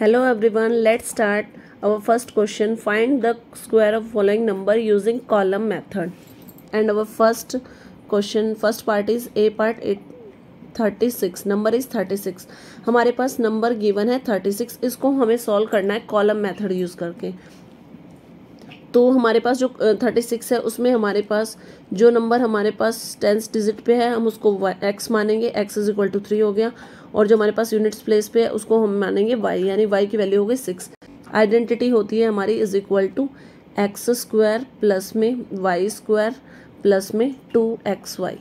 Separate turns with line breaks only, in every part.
Hello everyone, let's start our first question. Find the square of following number using column method. And our first question, first part is A part 36. Number is 36. हमारे पास number given है 36. इसको हमें solve करना है column method use करके. तो हमारे पास जो 36 है उसमें हमारे पास जो नंबर हमारे पास 10th डिजिट पे है हम उसको x मानेंगे. x इज इक्वल टू 3 हो गया. और जो हमारे पास यूनिट्स प्लेस पे है उसको हम मानेंगे y, यानी y की वैल्यू हो गई 6. आइडेंटिटी होती है हमारी is equal to x square plus में वाई स्क्वायर प्लस में 2xy.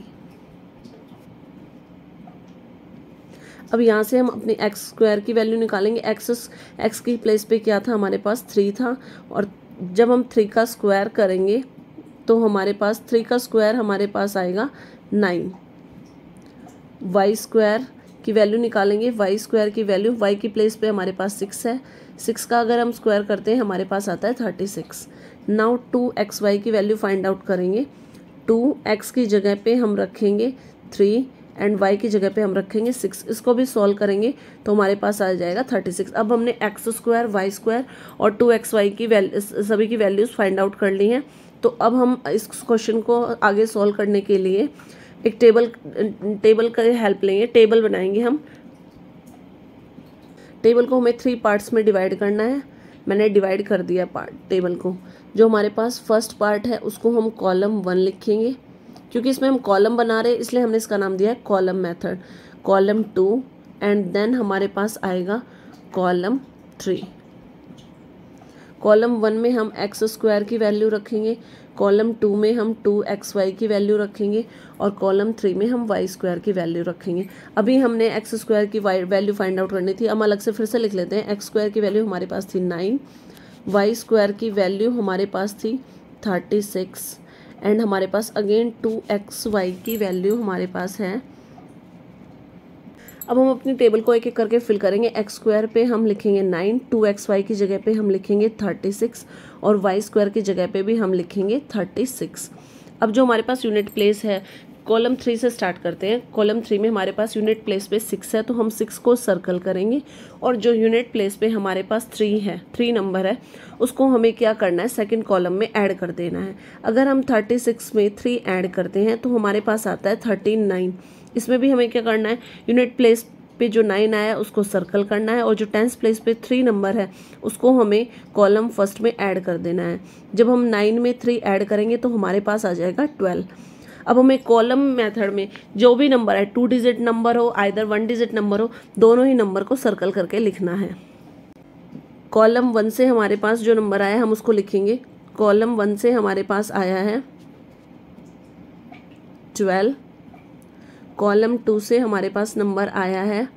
अब यहाँ से हम अपनी एक्स स्क्वायर की वैल्यू निकालेंगे. एक्स की प्लेस पे क्या था, हमारे पास 3 था. और जब हम 3 का स्क्वायर करेंगे तो हमारे पास 3 का स्क्वायर हमारे पास आएगा 9. वाई स्क्वायर की वैल्यू निकालेंगे. वाई स्क्वायर की वैल्यू वाई की प्लेस पे हमारे पास 6 है. 6 का अगर हम स्क्वायर करते हैं हमारे पास आता है 36. नाउ 2xy की वैल्यू फाइंड आउट करेंगे. 2x की जगह पे हम रखेंगे 3 एंड y की जगह पे हम रखेंगे 6. इसको भी सॉल्व करेंगे तो हमारे पास आ जाएगा 36. अब हमने एक्स स्क्वायर वाई स्क्वायर और 2xy की सभी की वैल्यूज़ फाइंड आउट कर ली हैं. तो अब हम इस क्वेश्चन को आगे सॉल्व करने के लिए एक टेबल का हेल्प लेंगे. टेबल बनाएंगे हम. टेबल को हमें 3 पार्ट्स में डिवाइड करना है. मैंने डिवाइड कर दिया टेबल को. जो हमारे पास फर्स्ट पार्ट है उसको हम कॉलम 1 लिखेंगे. क्योंकि इसमें हम कॉलम बना रहे हैं इसलिए हमने इसका नाम दिया है column method. Column 2 and then हमारे पास आएगा कॉलम 3. कॉलम 1 में हम एक्स स्क्वायर की वैल्यू रखेंगे. कॉलम 2 में हम 2xy की वैल्यू रखेंगे. और कॉलम 3 में हम वाई स्क्वायर की वैल्यू रखेंगे. अभी हमने एक्स स्क्वायर की वैल्यू फाइंड आउट करनी थी. हम अलग से फिर से लिख लेते हैं. एक्स स्क्वायर की वैल्यू हमारे पास थी 9. वाई स्क्वायर की वैल्यू हमारे पास थी 36. एंड हमारे पास अगेन 2xy की वैल्यू हमारे पास है. अब हम अपनी टेबल को एक एक करके फिल करेंगे. एक्स स्क्वायर पे हम लिखेंगे 9, 2xy की जगह पे हम लिखेंगे 36 और वाई स्क्वायर की जगह पे भी हम लिखेंगे 36. अब जो हमारे पास यूनिट प्लेस है कॉलम 3 से स्टार्ट करते हैं. कॉलम 3 में हमारे पास यूनिट प्लेस पे 6 है तो हम 6 को सर्कल करेंगे. और जो यूनिट प्लेस पे हमारे पास 3 है, 3 नंबर है, उसको हमें क्या करना है, सेकंड कॉलम में ऐड कर देना है. अगर हम 36 में 3 ऐड करते हैं तो हमारे पास आता है 39. इसमें भी हमें क्या करना है, यूनिट प्लेस पे जो 9 आया उसको सर्कल करना है. और जो 10th प्लेस पे 3 नंबर है उसको हमें कॉलम फर्स्ट में ऐड कर देना है. जब हम 9 में 3 ऐड करेंगे तो हमारे पास आ जाएगा 12. अब हमें कॉलम मेथड में जो भी नंबर है, 2 डिजिट नंबर हो आइदर 1 डिजिट नंबर हो, दोनों ही नंबर को सर्कल करके लिखना है. कॉलम 1 से हमारे पास जो नंबर आया हम उसको लिखेंगे. कॉलम 1 से हमारे पास आया है 12. कॉलम 2 से हमारे पास नंबर आया है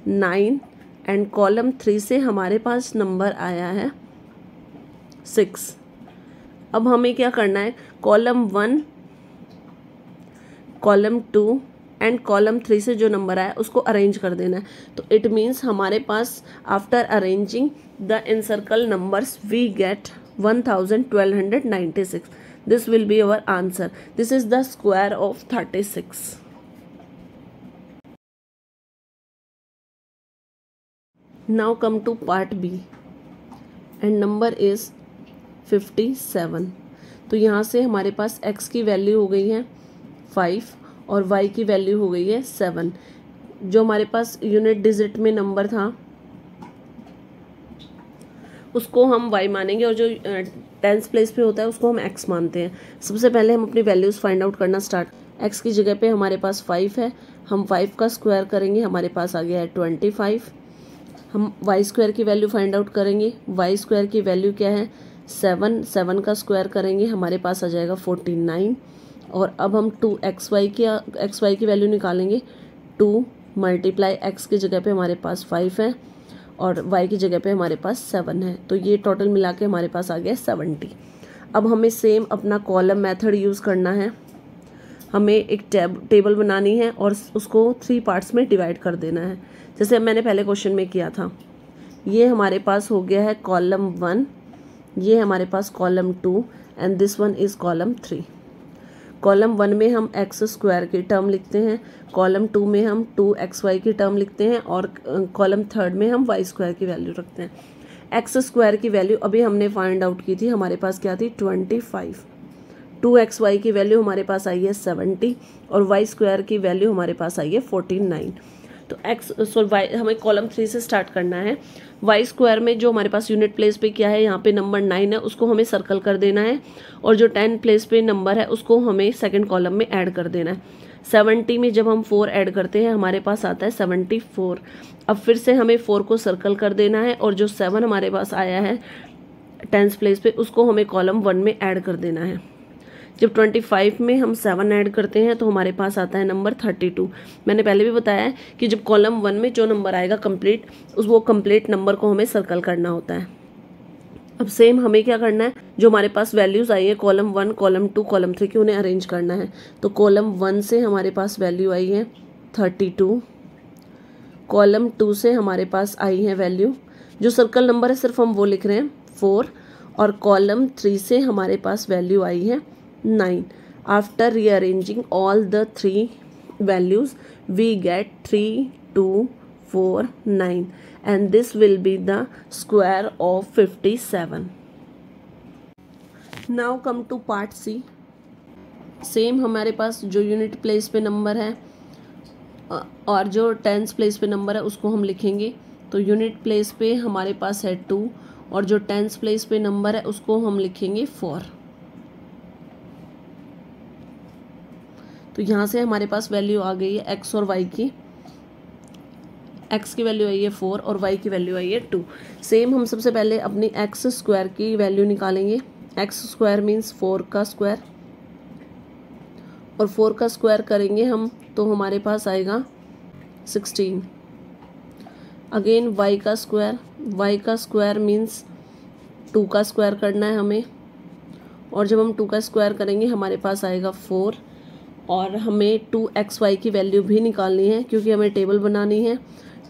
9 एंड कॉलम 3 से हमारे पास नंबर आया है 6. अब हमें क्या करना है, कॉलम 1, कॉलम 2 एंड कॉलम 3 से जो नंबर आया उसको अरेंज कर देना है. तो इट मीन्स हमारे पास after arranging the incircle numbers we get 1296. This will be our answer. This is the square of 36. Now come to part B and number is 57. तो यहाँ से हमारे पास x की वैल्यू हो गई है 5 और y की वैल्यू हो गई है 7. जो हमारे पास यूनिट डिजिट में नंबर था उसको हम y मानेंगे और जो 10th प्लेस पे होता है उसको हम x मानते हैं. सबसे पहले हम अपनी वैल्यूज़ फाइंड आउट करना स्टार्ट. x की जगह पे हमारे पास 5 है. हम 5 का स्क्वायर करेंगे, हमारे पास आ गया है 25. हम वाई स्क्वायर की वैल्यू फाइंड आउट करेंगे. वाई स्क्वायर की वैल्यू क्या है 7. 7 का स्क्वायर करेंगे हमारे पास आ जाएगा 49. और अब हम 2xy की वैल्यू निकालेंगे. 2 मल्टीप्लाई एक्स की जगह पे हमारे पास 5 है और y की जगह पे हमारे पास 7 है. तो ये टोटल मिला के हमारे पास आ गया 70. अब हमें सेम अपना कॉलम मेथड यूज़ करना है. हमें एक टेबल बनानी है और उसको 3 पार्ट्स में डिवाइड कर देना है जैसे मैंने पहले क्वेश्चन में किया था. ये हमारे पास हो गया है कॉलम 1, ये हमारे पास column 2 and this one is column 3. Column 1 में हम एक्स स्क्वायर की टर्म लिखते हैं, कॉलम 2 में हम 2xy की टर्म लिखते हैं और कॉलम 3 में हम वाई स्क्वायर की वैल्यू रखते हैं। एक्स स्क्वायर की वैल्यू अभी हमने फाइंड आउट की थी, हमारे पास क्या थी 25। 2xy की वैल्यू हमारे पास आई है 70 और वाई स्क्वायर की वैल्यू हमारे पास आई है 49। तो वाई हमें कॉलम 3 से स्टार्ट करना है। वाई स्क्वायर में जो हमारे पास यूनिट प्लेस पे क्या है, यहाँ पे नंबर 9 है, उसको हमें सर्कल कर देना है और जो 10 प्लेस पे नंबर है उसको हमें सेकंड कॉलम में ऐड कर देना है। 70 में जब हम 4 ऐड करते हैं हमारे पास आता है 74। अब फिर से हमें 4 को सर्कल कर देना है और जो 7 हमारे पास आया है 10th प्लेस पे उसको हमें कॉलम 1 में ऐड कर देना है। जब 25 में हम 7 ऐड करते हैं तो हमारे पास आता है नंबर 32। मैंने पहले भी बताया है कि जब कॉलम 1 में जो नंबर आएगा कंप्लीट, वो कंप्लीट नंबर को हमें सर्कल करना होता है। अब सेम हमें क्या करना है, जो हमारे पास वैल्यूज़ आई है कॉलम 1, कॉलम 2, कॉलम 3 की, उन्हें अरेंज करना है। तो कॉलम 1 से हमारे पास वैल्यू आई है 32, कॉलम 2 से हमारे पास आई है वैल्यू, जो सर्कल नंबर है सिर्फ हम वो लिख रहे हैं 4, और कॉलम 3 से हमारे पास वैल्यू आई है 9। After rearranging all the 3 values we get 3, 2, 4, 9 and this will be the square of 57. Now come to part C. Same हमारे पास जो यूनिट प्लेस पे नंबर है और जो 10th प्लेस पे नंबर है उसको हम लिखेंगे। तो यूनिट प्लेस पे हमारे पास है 2 और जो 10th प्लेस पे नंबर है उसको हम लिखेंगे 4। तो यहाँ से हमारे पास वैल्यू आ गई है एक्स और वाई की। एक्स की वैल्यू आई है 4 और वाई की वैल्यू आई है 2। सेम हम सबसे पहले अपनी एक्स स्क्वायर की वैल्यू निकालेंगे। एक्स स्क्वायर मीन्स 4 का स्क्वायर, और 4 का स्क्वायर करेंगे हम तो हमारे पास आएगा 16। अगेन वाई का स्क्वायर मीन्स 2 का स्क्वायर करना है हमें, और जब हम 2 का स्क्वायर करेंगे हमारे पास आएगा 4। और हमें 2xy की वैल्यू भी निकालनी है क्योंकि हमें टेबल बनानी है।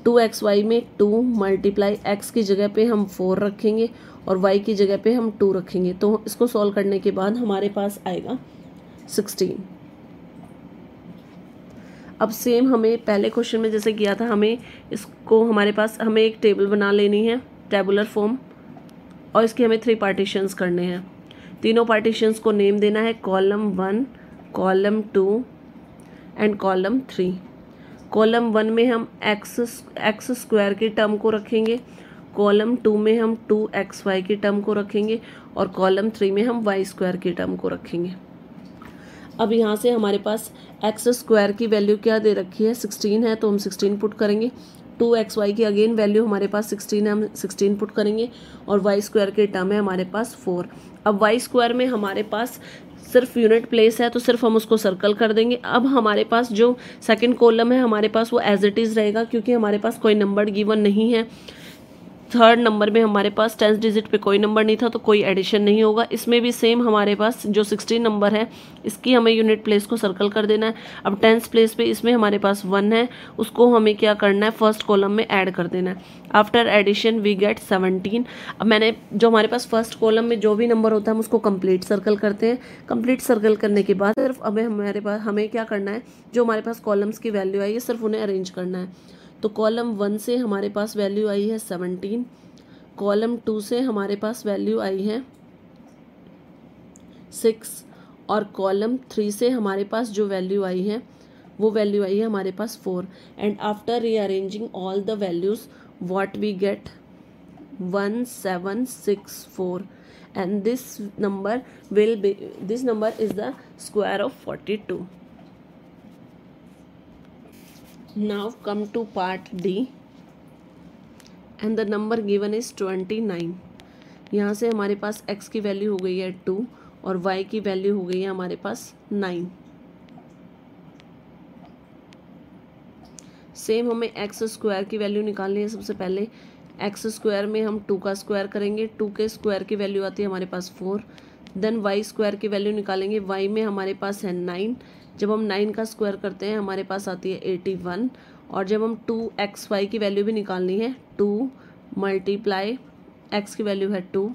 2xy में 2 मल्टीप्लाई x की जगह पे हम 4 रखेंगे और y की जगह पे हम 2 रखेंगे। तो इसको सॉल्व करने के बाद हमारे पास आएगा 16। अब सेम हमें पहले क्वेश्चन में जैसे किया था, हमें इसको हमें एक टेबल बना लेनी है, टेबुलर फॉर्म, और इसके हमें 3 पार्टीशंस करने हैं। तीनों पार्टीशंस को नेम देना है column 1, column 2 and column 3। Column 1 में हम एक्स स्क्वायर की टर्म को रखेंगे, कॉलम 2 में हम 2xy की टर्म को रखेंगे और कॉलम 3 में हम वाई स्क्वायर की टर्म को रखेंगे। अब यहाँ से हमारे पास एक्स स्क्वायर की वैल्यू क्या दे रखी है 16 है, तो हम 16 पुट करेंगे। 2xy की अगेन वैल्यू हमारे पास 16 है, हम 16 पुट करेंगे, और वाई स्क्वायर की टर्म है हमारे पास 4। अब वाई स्क्वायर में हमारे पास सिर्फ यूनिट प्लेस है तो सिर्फ हम उसको सर्कल कर देंगे। अब हमारे पास जो सेकंड कॉलम है हमारे पास वो एज इट इज़ रहेगा क्योंकि हमारे पास कोई नंबर गिवन नहीं है। थर्ड नंबर में हमारे पास 10th डिजिट पे कोई नंबर नहीं था तो कोई एडिशन नहीं होगा। इसमें भी सेम हमारे पास जो 16 नंबर है इसकी हमें यूनिट प्लेस को सर्कल कर देना है। अब 10th प्लेस पे इसमें हमारे पास 1 है, उसको हमें क्या करना है फर्स्ट कॉलम में ऐड कर देना है। After addition we get 17। अब मैंने जो हमारे पास फर्स्ट कॉलम में जो भी नंबर होता है हम उसको कंप्लीट सर्कल करते हैं। कंप्लीट सर्कल करने के बाद सिर्फ अब हमें क्या करना है, जो हमारे पास कॉलम्स की वैल्यू आई है सिर्फ उन्हें अरेंज करना है। तो कॉलम 1 से हमारे पास वैल्यू आई है 17, कॉलम 2 से हमारे पास वैल्यू आई है 6, और कॉलम 3 से हमारे पास जो वैल्यू आई है वो वैल्यू आई है हमारे पास 4। And after rearranging all the values what we get 1764 and this number is the square of 42। Now come to part D and the number given is 29। यहाँ से हमारे पास x की वैल्यू हो गई है 2 और y की वैल्यू हो गई है हमारे पास 9। सेम हमें x स्क्वायर की वैल्यू निकालनी है। सबसे पहले x स्क्वायर में हम 2 का स्क्वायर करेंगे, 2 के स्क्वायर की वैल्यू आती है हमारे पास 4। देन y स्क्वायर की वैल्यू निकालेंगे, y में हमारे पास है 9, जब हम 9 का स्क्वायर करते हैं हमारे पास आती है 81। और जब हम 2xy की वैल्यू भी निकालनी है, 2 मल्टीप्लाई x की वैल्यू है 2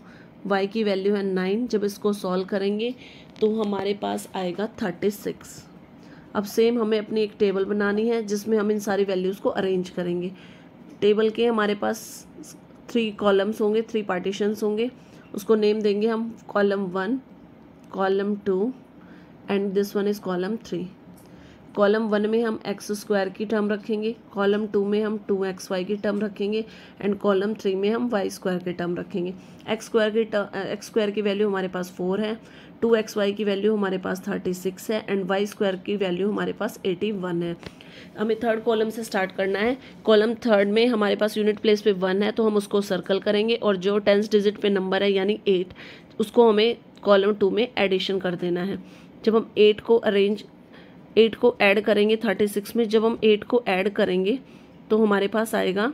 y की वैल्यू है 9। जब इसको सॉल्व करेंगे तो हमारे पास आएगा 36। अब सेम हमें अपनी एक टेबल बनानी है जिसमें हम इन सारी वैल्यूज़ को अरेंज करेंगे। टेबल के हमारे पास 3 कॉलम्स होंगे, 3 पार्टीशंस होंगे। उसको नेम देंगे हम column 1, column 2 and this one is column 3। Column 1 में हम एक्स स्क्वायर की टर्म रखेंगे, कॉलम 2 में हम 2xy की टर्म रखेंगे एंड कॉलम 3 में हम वाई स्क्वायर की टर्म रखेंगे। एक्स स्क्वायर की वैल्यू हमारे पास 4 है, 2xy की वैल्यू हमारे पास 36 है एंड वाई स्क्वायर की वैल्यू हमारे पास 81 है। हमें थर्ड कॉलम से स्टार्ट करना है। कॉलम थर्ड में हमारे पास यूनिट प्लेस पे 1 है तो हम उसको सर्कल करेंगे और जो 10th डिजिट पे नंबर है यानी 8 उसको हमें कॉलम 2 में एडिशन कर देना है। जब हम 8 को ऐड करेंगे 36 में, जब हम 8 को ऐड करेंगे तो हमारे पास आएगा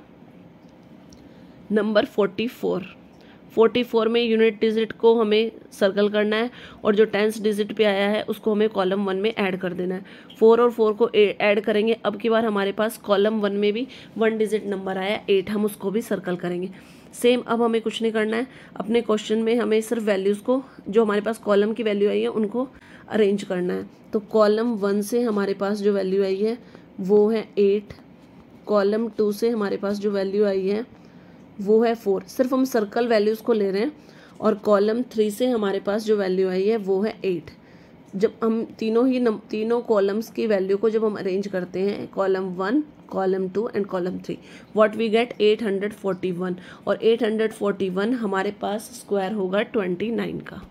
नंबर 44 में यूनिट डिजिट को हमें सर्कल करना है और जो 10th डिजिट पे आया है उसको हमें कॉलम 1 में ऐड कर देना है। 4 और 4 को ऐड करेंगे। अब की बार हमारे पास कॉलम 1 में भी 1 डिजिट नंबर आया 8, हम उसको भी सर्कल करेंगे। सेम अब हमें कुछ नहीं करना है। अपने क्वेश्चन में हमें सिर्फ वैल्यूज़ को, जो हमारे पास कॉलम की वैल्यू आई है उनको अरेंज करना है। तो कॉलम 1 से हमारे पास जो वैल्यू आई है वो है 8, कॉलम 2 से हमारे पास जो वैल्यू आई है वो है 4। सिर्फ हम सर्कल वैल्यूज़ को ले रहे हैं। और कॉलम 3 से हमारे पास जो वैल्यू आई है वो है 8। जब हम तीनों कॉलम्स की वैल्यू को जब हम अरेंज करते हैं, column 1, column 2 and column 3, what we get 841। और 841 हमारे पास स्क्वायर होगा 29 का।